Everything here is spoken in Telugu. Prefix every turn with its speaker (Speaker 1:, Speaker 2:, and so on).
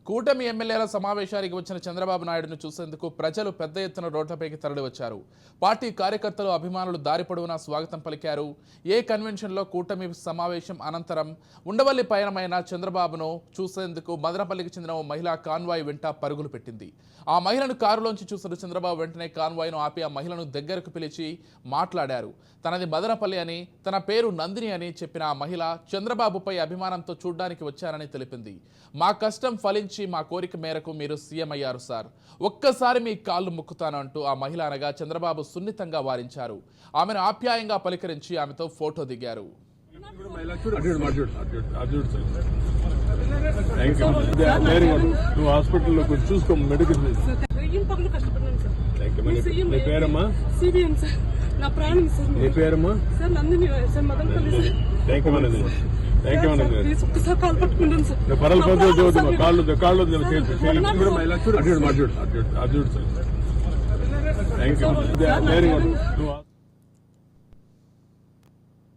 Speaker 1: కూటమి ఎమ్మెల్యేల సమావేశానికి వచ్చిన చంద్రబాబు నాయుడును చూసేందుకు ప్రజలు పెద్ద ఎత్తున రోడ్లపైకి తరలివచ్చారు. పార్టీ కార్యకర్తలు, అభిమానులు దారి పొడవునా స్వాగతం పలికారు. ఏ కన్వెన్షన్లో కూటమి సమావేశం అనంతరం ఉండవల్లి పయనమైన చంద్రబాబును చూసేందుకు మదనపల్లికి చెందిన ఓ మహిళా కాన్వాయ్ వెంట పరుగులు పెట్టింది. ఆ మహిళను కారులోంచి చూసిన చంద్రబాబు వెంటనే కాన్వాయ్ను ఆపి ఆ మహిళను దగ్గరకు పిలిచి మాట్లాడారు. తనది మదనపల్లి అని, తన పేరు నందిని అని చెప్పిన ఆ మహిళ చంద్రబాబుపై అభిమానంతో చూడ్డానికి వచ్చారని తెలిపింది. మా కష్టం ఫలించి మా కోరిక మేరకు మీరు సీఎం అయ్యారు సార్, ఒక్కసారి మీ కాళ్ళు ముక్కుతాను అంటూ ఆ మహిళ అనగా చంద్రబాబు సున్నితంగా వారించారు. ఆమెను ఆప్యాయంగా పలికరించి ఆమెతో ఫోటో దిగారు.
Speaker 2: హాస్పిటల్లో చూసుకో మెడికల్ పేరమ్మా
Speaker 3: నా ప్రాణం సార్.
Speaker 2: నీ పేరమ్మా
Speaker 3: sir Nandini sir Madanapalle sir. కాలు పట్టుకుంటాను సార్.
Speaker 2: పరల కాళ్ళు అర్జుడు థ్యాంక్ యూ.